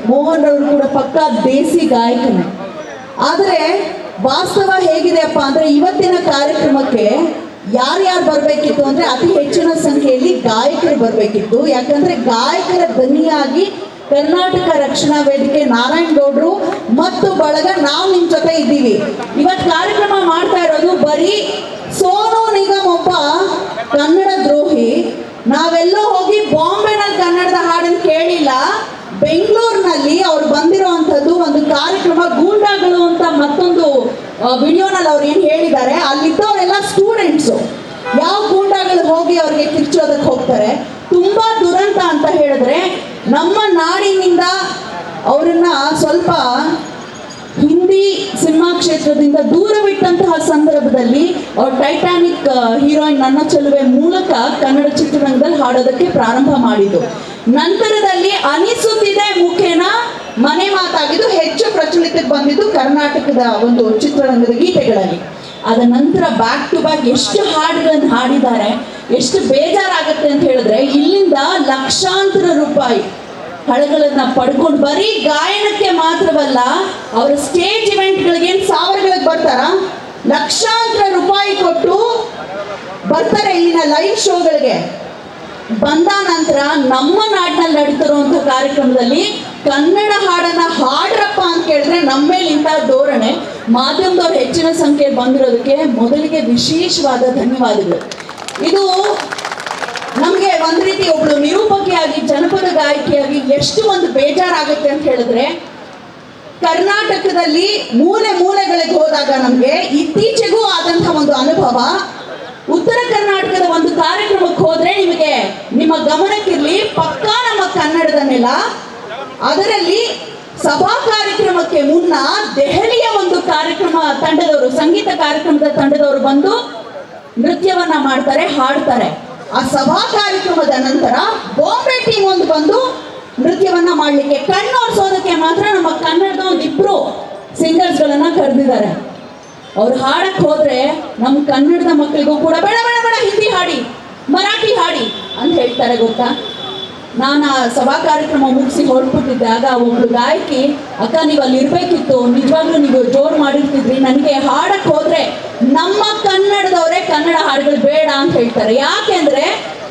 ಮೋಹನ್ ಅವರು ಕೂಡ ಪಕ್ಕಾ ದೇಸಿ ಗಾಯಕನೇ. ಆದರೆ ವಾಸ್ತವ ಹೇಗಿದೆಯಪ್ಪ ಅಂದ್ರೆ ಇವತ್ತಿನ ಕಾರ್ಯಕ್ರಮಕ್ಕೆ ಯಾರ್ಯಾರು ಬರಬೇಕಿತ್ತು ಅಂದ್ರೆ ಅತಿ ಹೆಚ್ಚಿನ ಸಂಖ್ಯೆಯಲ್ಲಿ ಗಾಯಕರು ಬರಬೇಕಿತ್ತು. ಯಾಕಂದ್ರೆ ಗಾಯಕರ ಧ್ವನಿಯಾಗಿ ಕರ್ನಾಟಕ ರಕ್ಷಣಾ ವೇದಿಕೆ ನಾರಾಯಣ್ ಗೌಡ್ರು ಮತ್ತು ಬಳಗ ನಾವು ನಿಮ್ ಜೊತೆ ಇದ್ದೀವಿ. ಇವತ್ತು ಕಾರ್ಯಕ್ರಮ ಮಾಡ್ತಾ ಇರೋದು ಬರೀ ಸೋನು ನಿಗಮ್ ಒಬ್ಬ ಕನ್ನಡ ದ್ರೋಹಿ. ನಾವೆಲ್ಲೋ ಹೋಗಿ ಬಾಂಬೆನಲ್ಲಿ ಕನ್ನಡದ ಹಾಡನ್ನು ಕೇಳಿಲ್ಲ. ಬೆಂಗಳೂರಿನಲ್ಲಿ ಅವ್ರು ಬಂದಿರುವಂಥದ್ದು ಒಂದು ಕಾರ್ಯಕ್ರಮ ಗೂಂಡಾಗಳು ಅಂತ ಮತ್ತೊಂದು ವಿಡಿಯೋನಲ್ಲಿ ಅವ್ರು ಏನು ಹೇಳಿದ್ದಾರೆ, ಅಲ್ಲಿದ್ದವರೆಲ್ಲ ಸ್ಟೂಡೆಂಟ್ಸು. ಯಾವ ಗೂಂಡಾಗಳು ಹೋಗಿ ಅವ್ರಿಗೆ ಕಿರ್ಚೋದಕ್ಕೆ ಹೋಗ್ತಾರೆ. ತುಂಬಾ ದುರಂತ ಅಂತ ಹೇಳಿದ್ರೆ ನಮ್ಮ ನಾಡಿನಿಂದ ಅವರನ್ನ ಸ್ವಲ್ಪ ಹಿಂದಿ ಸಿನಿಮಾ ಕ್ಷೇತ್ರದಿಂದ ದೂರವಿಟ್ಟಂತಹ ಸಂದರ್ಭದಲ್ಲಿ ಅವ್ರು ಟೈಟಾನಿಕ್ ಹೀರೋಯಿನ್ ನನ್ನ ಚೆಲುವೆ ಮೂಲಕ ಕನ್ನಡ ಚಿತ್ರರಂಗದಲ್ಲಿ ಹಾಡೋದಕ್ಕೆ ಪ್ರಾರಂಭ ಮಾಡಿದ್ದು. ನಂತರದಲ್ಲಿ ಅನಿಸುತ್ತಿದೆ ಮುಖೇನ ಮನೆ ಮಾತಾಗಿದ್ದು ಹೆಚ್ಚು ಪ್ರಚಲಿತಕ್ಕೆ ಬಂದಿದ್ದು ಕರ್ನಾಟಕದ ಒಂದು ಚಿತ್ರರಂಗದ ಗೀತೆಗಳಲ್ಲಿ. ಅದ ನಂತರ ಬ್ಯಾಕ್ ಟು ಬ್ಯಾಕ್ ಎಷ್ಟು ಹಾಡುಗಳನ್ನು ಹಾಡಿದ್ದಾರೆ. ಎಷ್ಟು ಬೇಜಾರಾಗತ್ತೆ ಅಂತ ಹೇಳಿದ್ರೆ ಇಲ್ಲಿಂದ ಲಕ್ಷಾಂತರ ರೂಪಾಯಿ ಹಣಗಳನ್ನ ಪಡ್ಕೊಂಡು ಬರೀ ಗಾಯನಕ್ಕೆ ಮಾತ್ರವಲ್ಲ, ಅವರ ಸ್ಟೇಜ್ ಇವೆಂಟ್ಗಳಿಗೆ ಏನು ಸಾವಿರಗಳಿಗೆ ಬರ್ತಾರ, ಲಕ್ಷಾಂತರ ರೂಪಾಯಿ ಕೊಟ್ಟು ಬರ್ತಾರೆ ಇಲ್ಲಿನ ಲೈವ್ ಶೋಗಳಿಗೆ. ಬಂದ ನಂತರ ನಮ್ಮ ನಾಡಿನಲ್ಲಿ ನಡೀತಿರುವಂಥ ಕಾರ್ಯಕ್ರಮದಲ್ಲಿ ಕನ್ನಡ ಹಾಡನ್ನ ಹಾಡ್ರಪ್ಪ ಅಂತ ಕೇಳಿದ್ರೆ ನಮ್ಮ ಮೇಲೆ ಇಂತಹ ಧೋರಣೆ. ಮಾಧ್ಯಮದವ್ರು ಹೆಚ್ಚಿನ ಸಂಖ್ಯೆಯಲ್ಲಿ ಬಂದಿರೋದಕ್ಕೆ ಮೊದಲಿಗೆ ವಿಶೇಷವಾದ ಧನ್ಯವಾದಗಳು. ಇದು ನಮಗೆ ಒಂದು ರೀತಿ ಒಬ್ಳು ನಿರೂಪಕಿಯಾಗಿ ಜನಪದ ಗಾಯಕಿಯಾಗಿ ಎಷ್ಟು ಒಂದು ಬೇಜಾರಾಗುತ್ತೆ ಅಂತ ಹೇಳಿದ್ರೆ, ಕರ್ನಾಟಕದಲ್ಲಿ ಮೂಲೆ ಮೂಲೆಗಳಿಗೆ ಹೋದಾಗ ನಮಗೆ ಇತ್ತೀಚೆಗೂ ಆದಂತಹ ಒಂದು ಅನುಭವ. ಉತ್ತರ ಕರ್ನಾಟಕದ ಒಂದು ಕಾರ್ಯಕ್ರಮಕ್ಕೆ ಹೋದ್ರೆ ನಿಮಗೆ ನಿಮ್ಮ ಗಮನಕ್ಕಿರ್ಲಿ, ಪಕ್ಕಾ ನಮ್ಮ ಕನ್ನಡದ ನೆಲ. ಅದರಲ್ಲಿ ಸಭಾ ಕಾರ್ಯಕ್ರಮಕ್ಕೆ ಮುನ್ನ ದೆಹಲಿಯ ಒಂದು ಕಾರ್ಯಕ್ರಮ ತಂಡದವರು, ಸಂಗೀತ ಕಾರ್ಯಕ್ರಮದ ತಂಡದವರು ಬಂದು ನೃತ್ಯವನ್ನ ಮಾಡ್ತಾರೆ, ಹಾಡ್ತಾರೆ. ಆ ಸಭಾ ಕಾರ್ಯಕ್ರಮದ ನಂತರ ಬಾಂಬೆ ಟೀಮ್ ಒಂದು ಬಂದು ನೃತ್ಯವನ್ನ ಮಾಡ್ಲಿಕ್ಕೆ ಕಣ್ಣೋಡ್ಸೋದಕ್ಕೆ ಮಾತ್ರ ನಮ್ಮ ಕನ್ನಡದ ಒಂದಿಬ್ರು ಸಿಂಗರ್ಸ್ಗಳನ್ನ ಕರೆದಿದ್ದಾರೆ. ಅವ್ರು ಹಾಡಕ್ ಹೋದ್ರೆ ನಮ್ಮ ಕನ್ನಡದ ಮಕ್ಕಳಿಗೂ ಕೂಡ ಬೇಡ ಬೇಡ ಬೇಡ ಹಿಂದಿ ಹಾಡಿ, ಮರಾಠಿ ಹಾಡಿ ಅಂತ ಹೇಳ್ತಾರೆ. ಗೊತ್ತಾ, ನಾನು ಆ ಸಭಾ ಕಾರ್ಯಕ್ರಮ ಮುಗಿಸಿ ಹೊರಟ್ಬಿಟ್ಟಿದ್ದೆ. ಆಗ ಒಬ್ಳು ಗಾಯಕಿ, ಅಕ್ಕ ನೀವು ಅಲ್ಲಿ ಇರ್ಬೇಕಿತ್ತು, ನಿಜವಾಗ್ಲೂ ನೀವು ಜೋರು ಮಾಡಿರ್ತಿದ್ರಿ, ನನಗೆ ಹಾಡಕ್ ಹೋದ್ರೆ ನಮ್ಮ ಕನ್ನಡದವರೇ ಕನ್ನಡ ಹಾಡುಗಳು ಬೇಡ ಅಂತ ಹೇಳ್ತಾರೆ. ಯಾಕೆಂದ್ರೆ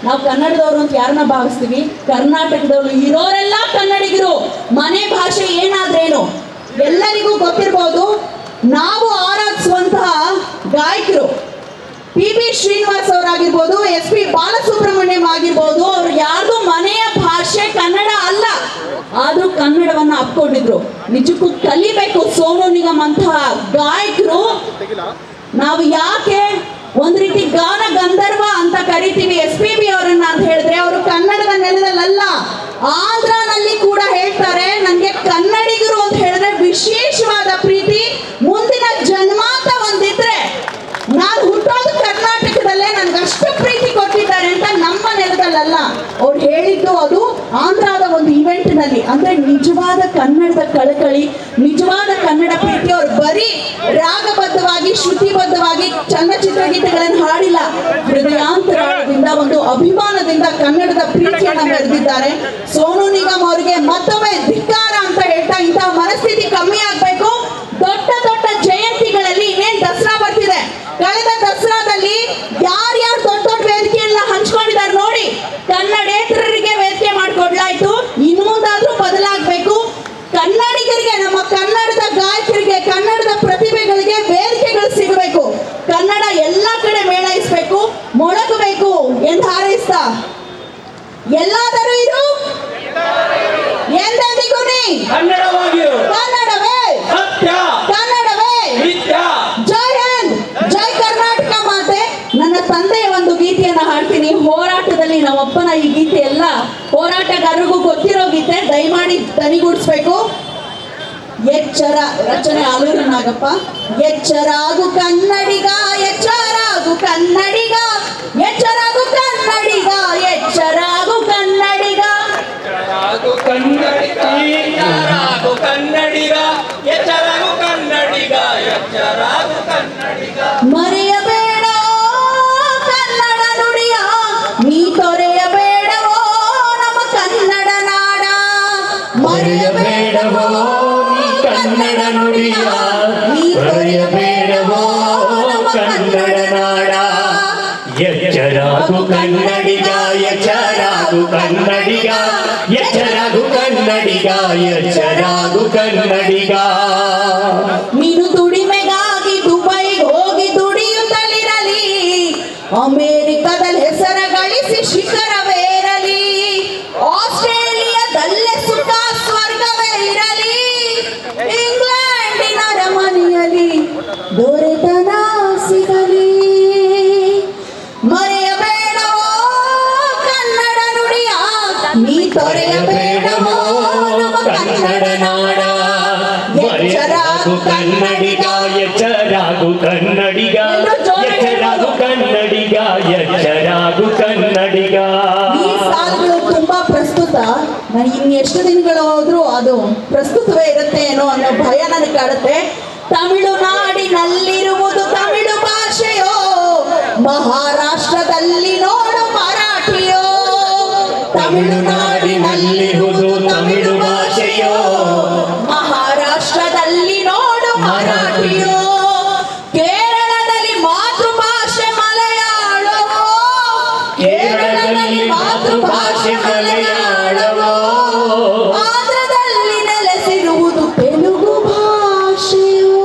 ನಾವು ಕನ್ನಡದವರು ಅಂತ ಯಾರನ್ನ ಭಾವಿಸ್ತೀವಿ, ಕರ್ನಾಟಕದವರು ಇರೋರೆಲ್ಲ ಕನ್ನಡಿಗರು. ಮನೆ ಭಾಷೆ ಏನಾದ್ರೇನು ಎಲ್ಲರಿಗೂ ಗೊತ್ತಿರ್ಬೋದು. ನಾವು ಆರಾಧಿಸುವಂತಹ ಗಾಯಕರು PB ಶ್ರೀನಿವಾಸ್ ಅವರಾಗಿರ್ಬೋದು, SP ಬಾಲಸುಬ್ರಹ್ಮಣ್ಯಂ ಆಗಿರ್ಬೋದು, ಅವ್ರು ಯಾರ್ದು ಮನೆಯ ಭಾಷೆ ಕನ್ನಡ ಅಲ್ಲ, ಆದ್ರೂ ಕನ್ನಡವನ್ನ ಅಪ್ಕೊಂಡಿದ್ರು. ನಿಜಕ್ಕೂ ಕಲಿಬೇಕು ಸೋನು ನಿಗಮ್ ಅಂತಹ ಗಾಯಕರು. ನಾವು ಯಾಕೆ ಒಂದ್ ರೀತಿ ಗಾನ ಗಂಧರ್ವ ಅಂತ ಕರಿತೀವಿ SPB ಅವರನ್ನ ಅಂತ ಹೇಳಿದ್ರೆ, ಅವರು ಕನ್ನಡದ ನೆಲದಲ್ಲ, ಆಂಧ್ರನಲ್ಲಿ ಕೂಡ ಹೇಳ್ತಾರೆ ನನಗೆ ಕನ್ನಡಿಗರು ಅಂತ ಹೇಳಿದ್ರೆ ವಿಶೇಷವಾದ ಪ್ರೀತಿ. ಮುಂದಿನ ಜನ್ಮ ಅಂತ ಒಂದಿದ್ರೆ ನಾನು ಹುಟ್ಟೋದು ಕರ್ನಾಟಕದಲ್ಲೇ, ನನ್ಗಷ್ಟು ಪ್ರೀತಿ ಕೊಟ್ಟಿದ್ದಾರೆ ಅಂತ ನಮ್ಮ ನೆಲದಲ್ಲ ಅವ್ರು ಹೇಳಿದ್ದು. ಅದು ಆಂಧ್ರದ ಒಂದು ಇವೆಂಟ್ ನಲ್ಲಿ. ಅಂದ್ರೆ ನಿಜವಾದ ಕನ್ನಡದ ಕಳಕಳಿ, ನಿಜವಾದ ಕನ್ನಡ ಪ್ರೀತಿ. ಅವ್ರು ಬರೀ ರಾಗಬದ್ಧವಾಗಿ ಶ್ರುತಿಬದ್ಧವಾಗಿ ಚಲನಚಿತ್ರ ಗೀತೆಗಳನ್ನು ಹಾಡಿಲ್ಲ, ಹೃದಯಾಂತರದಿಂದ ಒಂದು ಅಭಿಮಾನದಿಂದ ಕನ್ನಡದ ಪ್ರೀತಿಯನ್ನ ಮೆರೆದಿದ್ದಾರೆ. ಸೋನು ನಿಗಮ್ ಅವರಿಗೆ ಮತ್ತೊಮ್ಮೆ ಧಿಕ್ಕಾರ ಅಂತ ಹೇಳ್ತಾ, ಇಂತಹ ಮನಸ್ಥಿತಿ ಕಮ್ಮಿ ಆಗ್ಬೇಕು. ದೊಡ್ಡ ದೊಡ್ಡ ಜಯಂತಿಗಳಲ್ಲಿ ಇನ್ನೇನ್ ದಸರಾ ಬರ್ತಿದೆ, ಕಳೆದ ದಸರಾದಲ್ಲಿ ಯಾರ್ಯಾರು ದೊಡ್ಡ ದೊಡ್ಡ ವೇದಿಕೆಯನ್ನ ಹಂಚ್ಕೊಂಡಿದ್ದಾರೆ ನೋಡಿ, ಕನ್ನಡೇತರರಿಗೆ ವೇದಿಕೆ ಮಾಡ್ಕೊಡ್ಲಾಯ್ತು. ಇನ್ನು ಮುಂದಾದ್ರೂ ಬದಲಾಗಬೇಕು. ಕನ್ನಡಿಗರಿಗೆ, ನಮ್ಮ ಕನ್ನಡದ ಗಾಯಕರಿಗೆ, ಕನ್ನಡದ ಪ್ರತಿಭೆಗಳಿಗೆ ವೇದಿಕೆಗಳು ಸಿಗಬೇಕು. ಕನ್ನಡ ಎಲ್ಲ ಕಡೆ ಮೇಳೈಸಬೇಕು, ಮೊಳಗಬೇಕು ಎಂದು ಹಾರೈಸ್ತಾ, ಎಲ್ಲಾದರೂ ಇದು ಎಂದೆಂದಿಗೂ ನೀ ಕನ್ನಡವಾಗಿರು, ಕನ್ನಡವೇ ಸತ್ಯ, ಕನ್ನಡವೇ ನಿತ್ಯ. ಜೈ ಹಿಂದ್, ಜೈ ಕರ್ನಾಟಕ ಮಾತೆ. ನನ್ನ ತಂದೆಯ ಒಂದು ಗೀತೆಯನ್ನ ಹಾಡ್ತೀನಿ. ಹೋರಾಟದಲ್ಲಿ ನಮ್ಮಪ್ಪನ ಈ ಗೀತೆ ಎಲ್ಲ ಹೋರಾಟಗಾರರಿಗೂ ಗೊತ್ತಿರೋ ಗೀತೆ, ದಯಮಾಡಿ ದನಿಗೂಡಿಸ್ಬೇಕು. ಎಚ್ಚರ, ರಚನೆ ಆಲೂರು ನಾಗಪ್ಪ. ಎಚ್ಚರಾಗು ಕನ್ನಡಿಗ, ಎಚ್ಚರಾಗು ಕನ್ನಡಿಗ, ಎಚ್ಚರಾಗು ಕನ್ನಡಿಗ, ಎಚ್ಚರಾಗು ಕನ್ನಡಿಗ, ಎಚ್ಚರಾಗು ಕನ್ನಡಿಗ, ಎಚ್ಚರಾಗು ಕನ್ನಡಿಗ, ಎಚ್ಚರಾಗು ಕನ್ನಡಿಗ, ಎಚ್ಚರಾಗು ಕನ್ನಡಿಗ. ಮರೆಯಬೇಡ ಕನ್ನಡ ನುಡಿಯ, ನೀ ತೊರೆಯಬೇಡವೋ ನಮ್ಮ ಕನ್ನಡ ನಾಡ. ಮರೆಯಬೇಡವೋ ನೀ ಕನ್ನಡ ನುಡಿಯ, ಮರೆಯಬೇಡವೋ ಕನ್ನಡ ನಾಡ. ಎಚ್ಚರಾಗು ಕನ್ನಡಿಗ, ಎಚ್ಚರಾಗು ಕನ್ನಡಿಗ, ಎಚ್ಚರಾಗು ಕನ್ನಡಿಗ, ಎಚ್ಚರಾಗು ಕನ್ನಡಿಗ. ನೀನು ದುಡಿಮೆಗಾಗಿ ದುಬೈಗೆ ಹೋಗಿ ದುಡಿಯುತ್ತಲಿರಲಿ, ಅಮೇರಿಕದಲ್ಲಿ ಹೆಸರ ಗಳಿಸಿ ಶಿಖರವೇರಲಿ, ಆಸ್ಟ್ರೇಲಿಯಾದಲ್ಲೇ ಸುಖ ಸ್ವರ್ಗವೇ ಇರಲಿ, ಇಂಗ್ಲೆಂಡಿನ ಅರಮನೆಯಲ್ಲಿ ದೊರೆತನ ಸಿಗಲಿ. ಮರೆಯಬೇಡವೋ ಕನ್ನಡ ನುಡಿಯ, ನೀ ತೊರೆಯಬೇಡವೋ ನಮ್ಮ ಕನ್ನಡ ನಾಡ. ಮರೆಯರಾಗು ಕನ್ನಡಿಗ, ಎಚ್ಚರಾಗು ಕನ್ನಡಿಗ, ಎಚ್ಚರಾಗು ಕನ್ನಡಿಗ, ಎಚ್ಚರಾಗು ಕನ್ನಡಿಗ. ಈ ಸಾಲುಗಳು ತುಂಬಾ ಪ್ರಸ್ತುತ. ನಾನು ಇನ್ನೆಷ್ಟು ದಿನಗಳು ಹೋದ್ರೂ ಅದು ಪ್ರಸ್ತುತವೇ ಇರುತ್ತೆ ಏನೋ ಅನ್ನೋ ಭಯ ನನಗೆ ಕಾಡುತ್ತೆ. ತಮಿಳುನಾಡಿನಲ್ಲಿರುವುದು ತಮಿಳು ಭಾಷೆಯೋ, ಮಹಾರಾಷ್ಟ್ರದಲ್ಲಿ ನೋಡು ಮರಾಠಿಯೋ. ತಮಿಳುನಾಡಿನಲ್ಲಿರುವುದು ತಮಿಳು ಭಾಷೆಯೋ, ಮಹಾರಾಷ್ಟ್ರದಲ್ಲಿ ನೋಡು ಮರಾಠಿಯೋ. ಕೇರಳದಲ್ಲಿ ಮಾತೃಭಾಷೆ ಮಲಯಾಳವೋ, ಕೇರಳದಲ್ಲಿ ಮಾತೃಭಾಷೆ ಮಲಯಾಳವೋ. ಆಂಧ್ರದಲ್ಲಿ ನೆಲೆಸಿರುವುದು ತೆಲುಗು ಭಾಷೆಯೋ.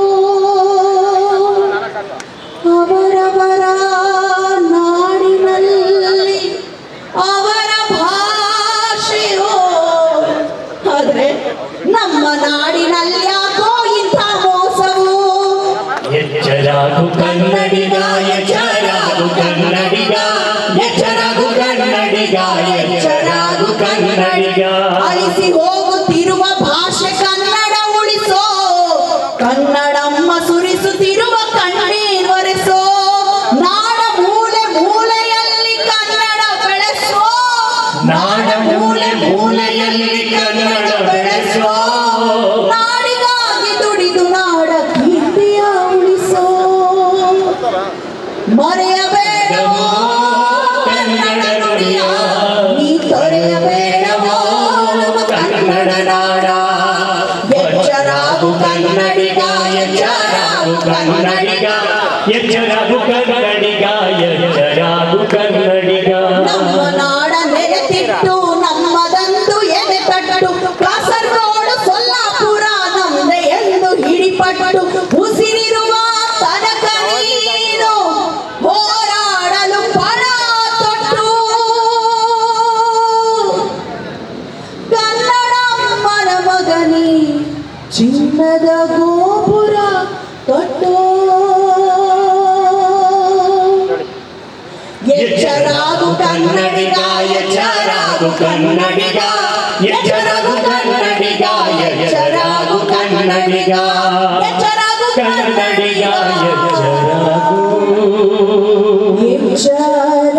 ಅವರವರ ನಾಡಿನಲ್ಲಿ ಅವರ ಭಾಷೆಯೋ. ಆದ್ರೆ ನಮ್ಮ ನಾಡಿನಲ್ಲಿ ಯಾಕೋ ಇಂಥ ಮೋಸವು. ಎಚ್ಚರಾಗು ಕನ್ನಡಿಗ, ಎಚ್ಚರಾಗು ಕನ್ನಡಿಗ, ಎಚ್ಚರಾಗು ಕನ್ನಡಿಗ, ಎಚ್ಚರಾಗು ಕನ್ನಡಿಗ. ಅಳಿಸಿ ಹೋಗುತ್ತಿರುವ ಭಾಷೆ ಕನ್ನಡ ಉಳಿಸೋ, ಕನ್ನಡಮ್ಮ ಸುರಿಸುತ್ತಿರುವ ಕಣ್ಣೀರ್ ಒರೆಸೋ. ನಾಡ ಮೂಲೆ ಮೂಲೆಯಲ್ಲಿ ಕನ್ನಡ ಬೆಳೆಸೋ, ನಾಡ ಮೂಲೆ ಮೂಲೆಯಲ್ಲಿ ಕನ್ನಡ ಬೆಳೆಸೋ. ನಾಡಿಗಾಗಿ ದುಡಿದು ನಾಡ ಕೀರ್ತಿಯ ಉಳಿಸೋ. ಮರೆಯಬೇಡವೋ ಕನ್ನಡ ನುಡಿಯ, ನೀ ತೊರೆಯಬೇಡವೋ ನಮ್ಮ ಕನ್ನಡ ನಾಡ. ಎಚ್ಚರಾಗು ಕನ್ನಡಿಗ, ಎಚ್ಚರಾಗು ಕನ್ನಡಿಗ, ಎಚ್ಚರಾಗು ಕನ್ನಡಿಗ, ಎಚ್ಚರಾಗು ಕನ್ನಡಿಗ. ನಮ್ಮ ನಾಡ ನೆಲೆತಿಟ್ಟು ನಮ್ಮದಂದು ಎದೆ ತಟ್ಟು, ಕಾಸರಗೋಡು ಸೊಲ್ಲಾಪುರ ನಮ್ಮದೆ ಎಂದು ಹಿಡಿಪಟ್ಟು, ಉಸಿರಿರುವ ತನಕ ನೀನು ಹೋರಾಡಲು ಪಣ ತೊಟ್ಟು. ಕನ್ನಡಮ್ಮನ ಮಗನಿ ಚಿನ್ನದ ಗೋಪುರ ಕಟ್ಟೋ. ಎಚ್ಚರಾಗು ಕನ್ನಡಿಗ, ಎಚ್ಚರಾಗು ಕನ್ನಡಿಗ, ಎಚ್ಚರಾಗು ಕನ್ನಡಿಗ, ಎಚ್ಚರಾಗು ಕನ್ನಡಿಗ. ಎಚ್ಚರಾಗು ಕನ್ನಡಿಗ, ಎಚ್ಚರಾಗು. ಎಚ್ಚರ